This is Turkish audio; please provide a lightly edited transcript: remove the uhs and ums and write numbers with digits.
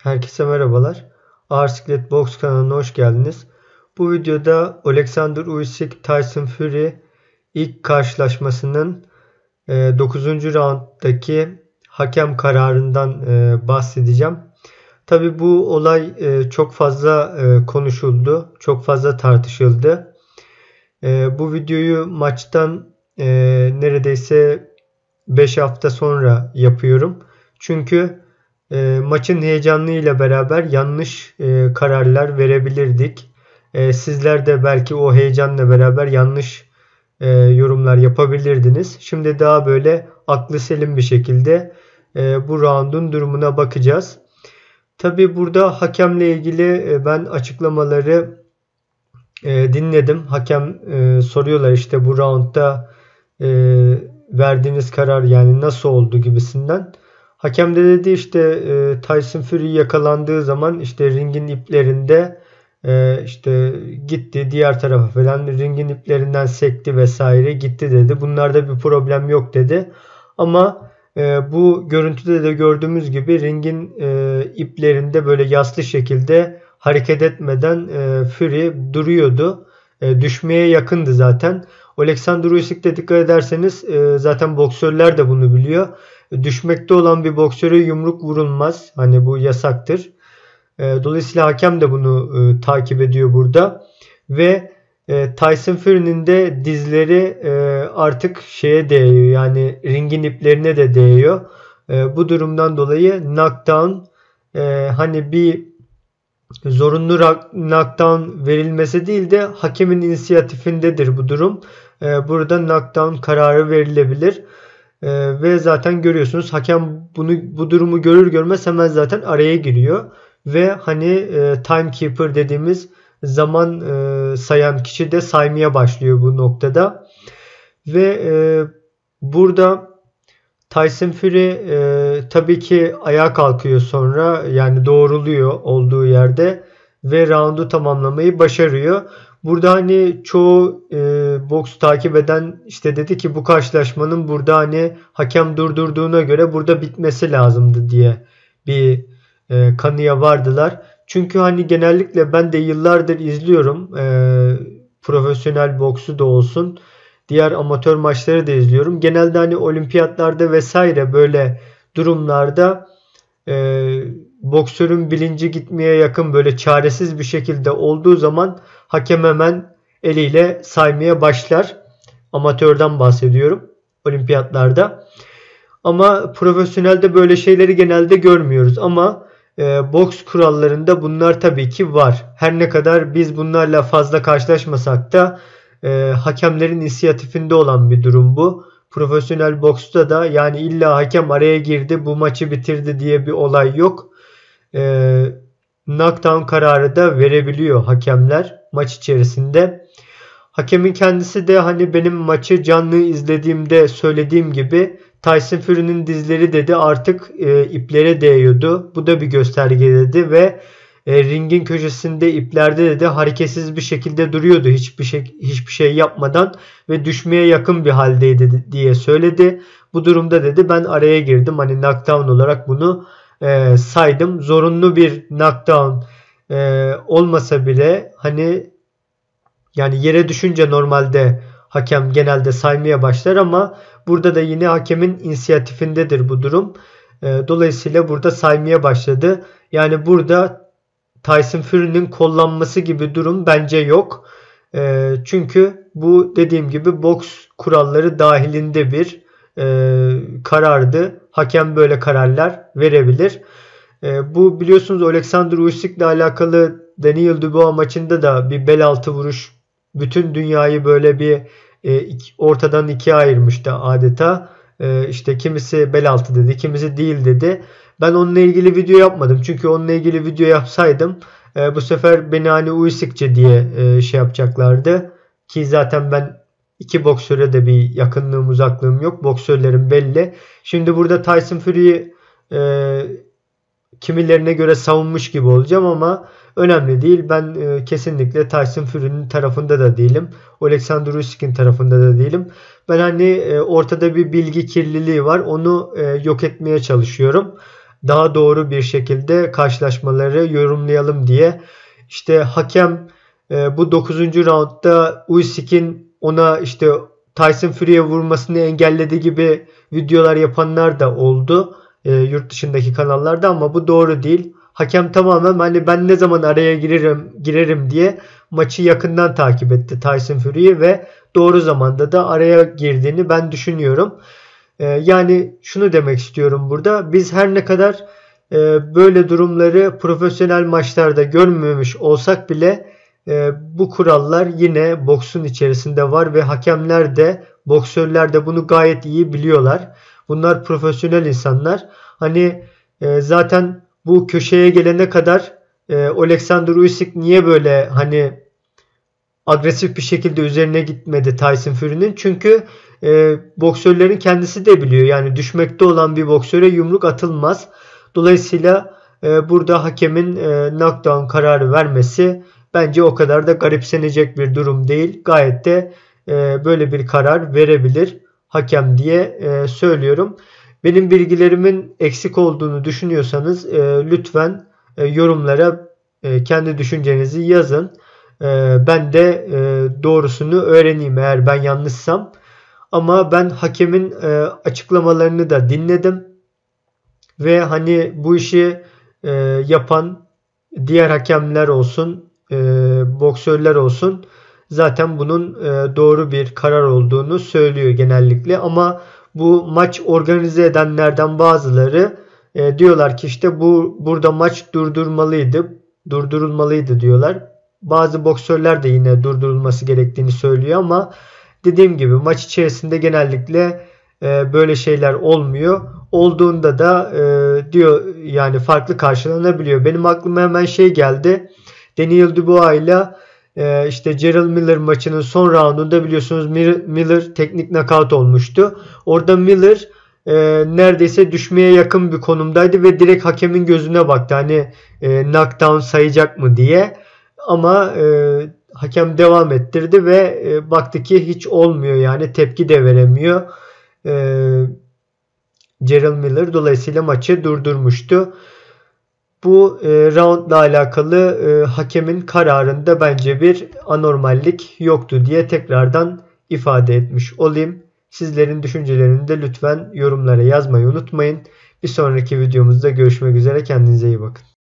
Herkese merhabalar. Ağır Siklet Box kanalına hoş geldiniz. Bu videoda Alexander Usyk Tyson Fury ilk karşılaşmasının 9. rounddaki hakem kararından bahsedeceğim. Tabi bu olay çok fazla konuşuldu, çok fazla tartışıldı. Bu videoyu maçtan neredeyse 5 hafta sonra yapıyorum. Çünkü maçın heyecanıyla beraber yanlış kararlar verebilirdik. Sizler de belki o heyecanla beraber yanlış yorumlar yapabilirdiniz. Şimdi daha böyle aklı selim bir şekilde bu round'un durumuna bakacağız. Tabi burada hakemle ilgili ben açıklamaları dinledim. Hakem soruyorlar işte bu roundda verdiğiniz karar yani nasıl oldu gibisinden. Hakem de dedi işte Tyson Fury yakalandığı zaman işte ringin iplerinde işte gitti diğer tarafa falan ringin iplerinden sekti vesaire gitti dedi. Bunlarda bir problem yok dedi. Ama bu görüntüde de gördüğümüz gibi ringin iplerinde böyle yaslı şekilde hareket etmeden Fury duruyordu. Düşmeye yakındı zaten. Alexander Usyk'te dikkat ederseniz zaten boksörler de bunu biliyor. Düşmekte olan bir boksöre yumruk vurulmaz. Hani bu yasaktır. Dolayısıyla hakem de bunu takip ediyor burada. Ve Tyson Fury'nin de dizleri artık şeye değiyor. Yani ringin iplerine de değiyor. Bu durumdan dolayı knockdown hani bir zorunlu knockdown verilmesi değil de hakemin inisiyatifindedir bu durum. Burada knockdown kararı verilebilir. Ve zaten görüyorsunuz hakem bu durumu görür görmez hemen zaten araya giriyor. Ve hani timekeeper dediğimiz zaman sayan kişi de saymaya başlıyor bu noktada. Ve burada Tyson Fury tabii ki ayağa kalkıyor sonra yani doğruluyor olduğu yerde ve roundu tamamlamayı başarıyor. Burada hani çoğu boks takip eden işte dedi ki bu karşılaşmanın burada hani hakem durdurduğuna göre burada bitmesi lazımdı diye bir kanıya vardılar. Çünkü hani genellikle ben de yıllardır izliyorum profesyonel boksu da olsun. Diğer amatör maçları da izliyorum. Genelde hani olimpiyatlarda vesaire böyle durumlarda boksörün bilinci gitmeye yakın böyle çaresiz bir şekilde olduğu zaman hakem hemen eliyle saymaya başlar. Amatörden bahsediyorum olimpiyatlarda. Ama profesyonelde böyle şeyleri genelde görmüyoruz. Ama boks kurallarında bunlar tabii ki var. Her ne kadar biz bunlarla fazla karşılaşmasak da hakemlerin inisiyatifinde olan bir durum bu. Profesyonel boksta da yani illa hakem araya girdi bu maçı bitirdi diye bir olay yok. Knockdown kararı da verebiliyor hakemler maç içerisinde. Hakemin kendisi de hani benim maçı canlı izlediğimde söylediğim gibi Tyson Fury'nin dizleri dedi artık iplere değiyordu. Bu da bir gösterge dedi ve ringin köşesinde iplerde dedi hareketsiz bir şekilde duruyordu hiçbir şey yapmadan ve düşmeye yakın bir haldeydi diye söyledi. Bu durumda dedi ben araya girdim hani knockdown olarak bunu saydım. Zorunlu bir knockdown olmasa bile hani yani yere düşünce normalde hakem genelde saymaya başlar ama burada da yine hakemin inisiyatifindedir bu durum. Dolayısıyla burada saymaya başladı. Yani burada Tyson Fury'nin kollanması gibi durum bence yok. Çünkü bu dediğim gibi boks kuralları dahilinde bir karardı. Hakem böyle kararlar verebilir. Bu biliyorsunuz Alexander Usyk ile alakalı Daniel Dubois maçında da bir bel altı vuruş bütün dünyayı böyle bir ortadan ikiye ayırmıştı adeta. İşte kimisi bel altı dedi, kimisi değil dedi. Ben onunla ilgili video yapmadım. Çünkü onunla ilgili video yapsaydım bu sefer beni hani Usyk'çe diye şey yapacaklardı. Ki zaten ben iki boksöre de bir yakınlığım uzaklığım yok. Boksörlerim belli. Şimdi burada Tyson Fury'yi kimilerine göre savunmuş gibi olacağım ama önemli değil. Ben kesinlikle Tyson Fury'nin tarafında da değilim. Alexander Usyk'in tarafında da değilim. Ben hani ortada bir bilgi kirliliği var. Onu yok etmeye çalışıyorum. daha doğru bir şekilde karşılaşmaları yorumlayalım diye. İşte hakem bu 9. roundda Usyk'in ona işte Tyson Fury'ye vurmasını engelledi gibi videolar yapanlar da oldu yurt dışındaki kanallarda, ama bu doğru değil. Hakem tamamen hani ben ne zaman araya girerim diye maçı yakından takip etti Tyson Fury'yi ve doğru zamanda da araya girdiğini ben düşünüyorum. Yani şunu demek istiyorum burada. Biz her ne kadar böyle durumları profesyonel maçlarda görmemiş olsak bile bu kurallar yine boksun içerisinde var ve hakemler de boksörler de bunu gayet iyi biliyorlar. Bunlar profesyonel insanlar. Hani zaten bu köşeye gelene kadar Alexander Usyk niye böyle hani agresif bir şekilde üzerine gitmedi Tyson Fury'nin? Çünkü boksörlerin kendisi de biliyor. Yani düşmekte olan bir boksöre yumruk atılmaz. Dolayısıyla burada hakemin knockdown kararı vermesi bence o kadar da garipsenecek bir durum değil. Gayet de böyle bir karar verebilir hakem diye söylüyorum. Benim bilgilerimin eksik olduğunu düşünüyorsanız lütfen yorumlara kendi düşüncenizi yazın. Ben de doğrusunu öğreneyim eğer ben yanlışsam. Ama ben hakemin açıklamalarını da dinledim. Ve hani bu işi yapan diğer hakemler olsun, boksörler olsun zaten bunun doğru bir karar olduğunu söylüyor genellikle. Ama bu maç organize edenlerden bazıları diyorlar ki işte burada maç durdurulmalıydı diyorlar. Bazı boksörler de yine durdurulması gerektiğini söylüyor ama dediğim gibi maç içerisinde genellikle böyle şeyler olmuyor. Olduğunda da diyor yani farklı karşılanabiliyor. Benim aklıma hemen şey geldi. Daniel Dubois ile işte Gerald Miller maçının son roundunda biliyorsunuz Miller teknik knockout olmuştu. Orada Miller neredeyse düşmeye yakın bir konumdaydı ve direkt hakemin gözüne baktı. Hani knockdown sayacak mı diye. Ama hakem devam ettirdi ve baktı ki hiç olmuyor, yani tepki de veremiyor. Gerald Miller dolayısıyla maçı durdurmuştu. Bu roundla alakalı hakemin kararında bence bir anormallik yoktu diye tekrardan ifade etmiş olayım. Sizlerin düşüncelerini de lütfen yorumlara yazmayı unutmayın. Bir sonraki videomuzda görüşmek üzere. Kendinize iyi bakın.